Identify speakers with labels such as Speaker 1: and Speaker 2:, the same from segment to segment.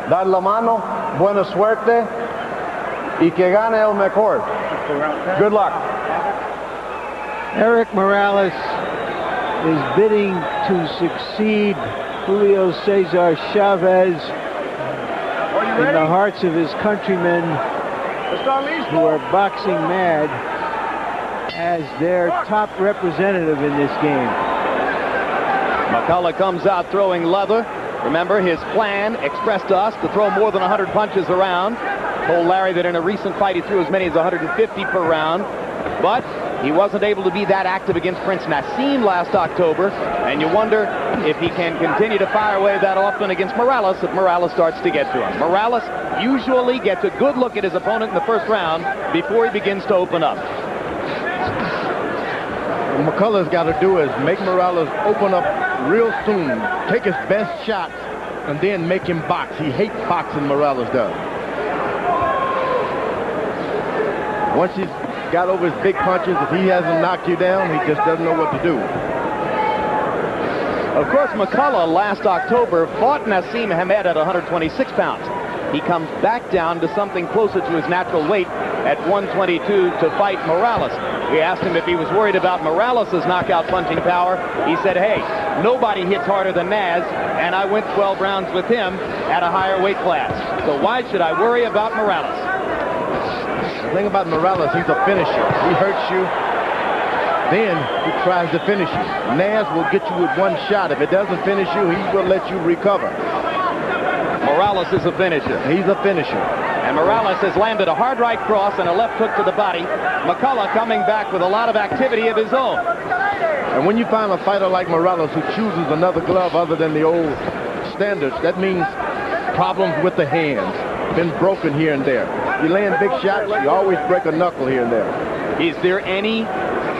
Speaker 1: dar la mano, buena suerte, y que gane el mejor. Good luck.
Speaker 2: Erik Morales is bidding to succeed Julio Cesar Chavez in the hearts of his countrymen who are boxing mad as their top representative in this game.
Speaker 3: McCullough comes out throwing leather. Remember, his plan expressed to us to throw more than 100 punches around. Told Larry that in a recent fight he threw as many as 150 per round. But he wasn't able to be that active against Prince Nassim last October. And you wonder if he can continue to fire away that often against Morales if Morales starts to get to him. Morales usually gets a good look at his opponent in the first round before he begins to open up.
Speaker 4: What McCullough's got to do is make Morales open up real soon, take his best shots, and then make him box. He hates boxing, Morales does. Once he's got over his big punches, if he hasn't knocked you down, he just doesn't know what to do.
Speaker 3: Of course, McCullough last October fought Nassim Hamed at 126 pounds. He comes back down to something closer to his natural weight at 122 to fight Morales. We asked him if he was worried about Morales' knockout punching power. He said, hey, nobody hits harder than Naz, and I went 12 rounds with him at a higher weight class. So why should I worry about Morales?
Speaker 4: The thing about Morales, he's a finisher. He hurts you, then he tries to finish you. Naz will get you with one shot. If it doesn't finish you, he will let you recover.
Speaker 3: Morales is a finisher.
Speaker 4: He's a finisher.
Speaker 3: And Morales has landed a hard right cross and a left hook to the body. McCullough coming back with a lot of activity of his own.
Speaker 4: And when you find a fighter like Morales who chooses another glove other than the old standards, that means problems with the hands. Been broken here and there. You land big shots, you always break a knuckle here and there.
Speaker 3: Is there any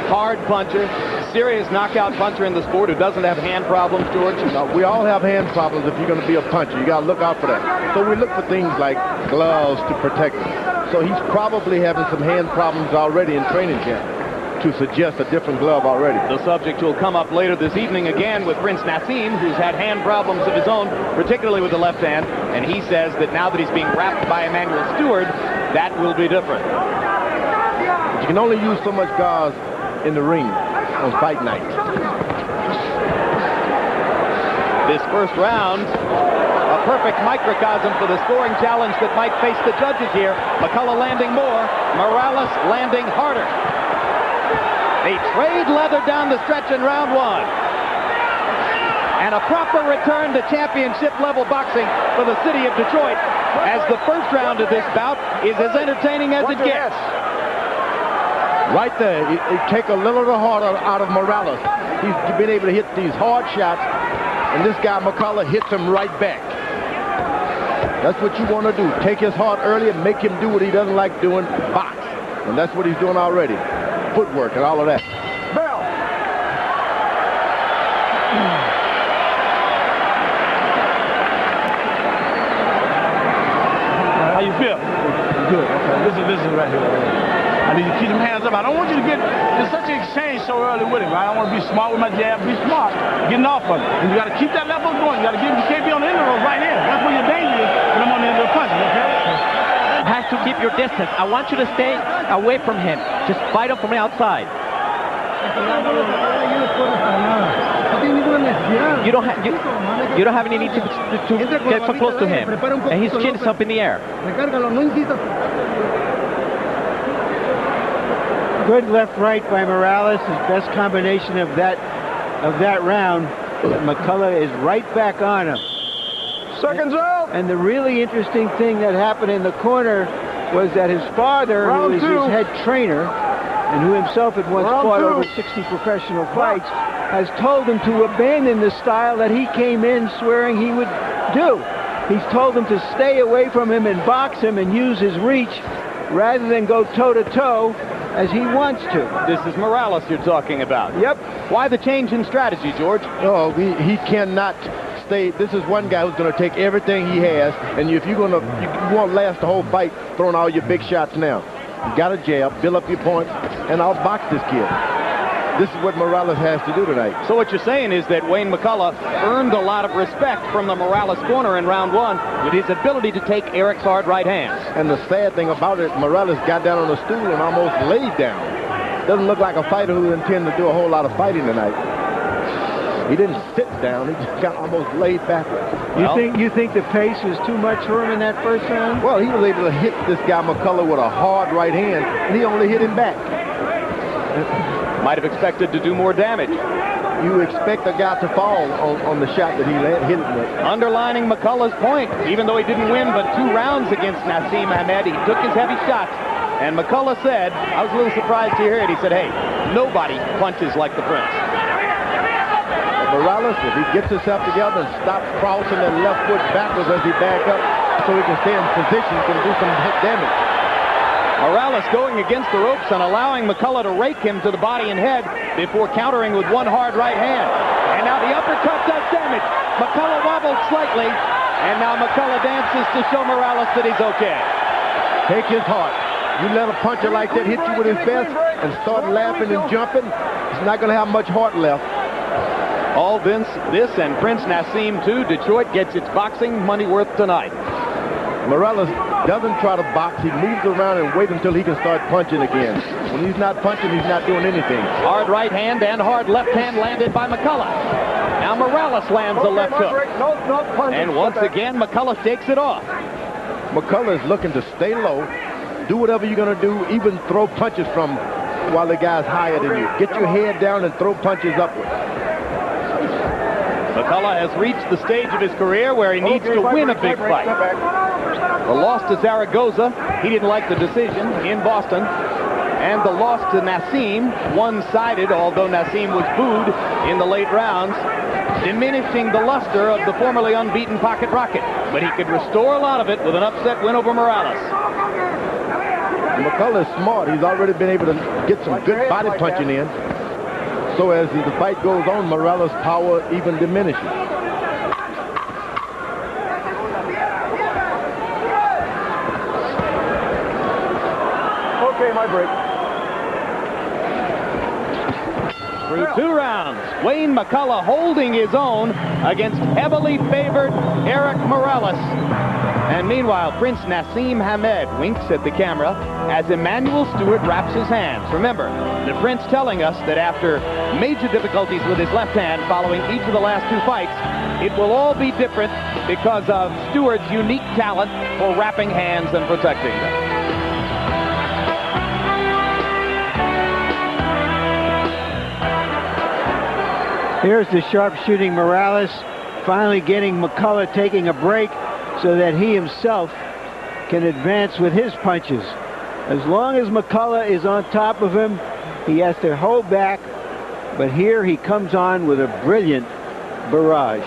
Speaker 3: hard puncher, serious knockout puncher in the sport who doesn't have hand problems, George?
Speaker 4: No, we all have hand problems if you're going to be a puncher. You got to look out for that. So we look for things like gloves to protect him. So he's probably having some hand problems already in training camp to suggest a different glove already.
Speaker 3: The subject will come up later this evening again with Prince Nassim, who's had hand problems of his own, particularly with the left hand, and he says that now that he's being wrapped by Emmanuel Stewart, that will be different.
Speaker 4: But you can only use so much gauze in the ring on fight night.
Speaker 3: This first round, a perfect microcosm for the scoring challenge that might face the judges here. McCullough landing more, Morales landing harder. They trade leather down the stretch in round one. And a proper return to championship level boxing for the city of Detroit, as the first round of this bout is as entertaining as it gets.
Speaker 4: Right there, you take a little of the heart out of Morales. He's been able to hit these hard shots, and this guy McCullough hits him right back. That's what you want to do. Take his heart early and make him do what he doesn't like doing, box. And that's what he's doing already. Footwork and all of that.
Speaker 1: Bell.
Speaker 5: How you feel? Good. Okay. Listen right here. I need to keep them hands up. I don't want you to get, there's such an exchange so early with him. Right? I don't want to be smart with my jab. Be smart. Getting off of it. And you got to keep that level going. You got to give him, you can't be on the end of the right here. That's where your danger is when I'm on the end of the punches, okay?
Speaker 6: Has to keep your distance. I want you to stay away from him. Just fight him from the outside. You don't have any need to get so close to him. And his chin is up in the air.
Speaker 2: Good left-right by Morales, his best combination of that round. McCullough is right back on him.
Speaker 1: Seconds out.
Speaker 2: And the really interesting thing that happened in the corner was that his father, who is his head trainer, and who himself had once fought over 60 professional fights, has told him to abandon the style that he came in swearing he would do. He's told him to stay away from him and box him and use his reach rather than go toe-to-toe as he wants to.
Speaker 3: This is Morales you're talking about.
Speaker 2: Yep.
Speaker 3: Why the change in strategy, George?
Speaker 4: Oh, he cannot stay. This is one guy who's going to take everything he has, and if you won't last the whole fight throwing all your big shots now. You got to jab, build up your points, and I'll box this kid. This is what Morales has to do tonight.
Speaker 3: So what you're saying is that Wayne McCullough earned a lot of respect from the Morales corner in round one with his ability to take Erik's hard right hands.
Speaker 4: And the sad thing about it, Morales got down on the stool and almost laid down. Doesn't look like a fighter who intended to do a whole lot of fighting tonight. He didn't sit down. He just got almost laid backward.
Speaker 2: Well, you think the pace was too much for him in that first round?
Speaker 4: Well, he was able to hit this guy McCullough with a hard right hand, and he only hit him back.
Speaker 3: Might have expected to do more damage.
Speaker 4: You expect a guy to fall on the shot that he hit him with.
Speaker 3: Underlining McCullough's point, even though he didn't win but 2 rounds against Naseem Hamed, he took his heavy shots. And McCullough said, I was a little surprised to hear it, he said, hey, nobody punches like the Prince.
Speaker 4: Morales, if he gets himself together and stops crossing that left foot backwards as he back up so he can stay in position, can do some damage.
Speaker 3: Morales going against the ropes and allowing McCullough to rake him to the body and head before countering with 1 hard right hand. And now the uppercut does damage. McCullough wobbled slightly, and now McCullough dances to show Morales that he's okay.
Speaker 4: Take his heart. You let a puncher like that hit you with his best and start laughing and jumping, he's not going to have much heart left.
Speaker 3: All this and Prince Naseem too. Detroit gets its boxing money worth tonight.
Speaker 4: Morales doesn't try to box. He moves around and waits until he can start punching again. When he's not punching, he's not doing anything.
Speaker 3: Hard right hand and hard left hand landed by McCullough. Now Morales lands a left hook. And once again, McCullough shakes it off.
Speaker 4: McCullough is looking to stay low, do whatever you're going to do, even throw punches from while the guy's higher than you. Get your head down and throw punches upward.
Speaker 3: McCullough has reached the stage of his career where he needs to win a big fight. The loss to Zaragoza, he didn't like the decision in Boston. And the loss to Naseem, one-sided, although Naseem was booed in the late rounds, diminishing the luster of the formerly unbeaten Pocket Rocket. But he could restore a lot of it with an upset win over Morales.
Speaker 4: McCullough is smart. He's already been able to get some good body punching in. So as the fight goes on, Morales' power even diminishes.
Speaker 1: Okay, my break.
Speaker 3: Through 2 rounds, Wayne McCullough holding his own against heavily favored Erik Morales. And meanwhile, Prince Naseem Hamed winks at the camera as Emmanuel Stewart wraps his hands. Remember, the Prince telling us that after major difficulties with his left hand following each of the last 2 fights, it will all be different because of Stewart's unique talent for wrapping hands and protecting them.
Speaker 2: Here's the sharpshooting Morales, finally getting McCullough taking a break so that he himself can advance with his punches. As long as McCullough is on top of him, he has to hold back, but here he comes on with a brilliant barrage.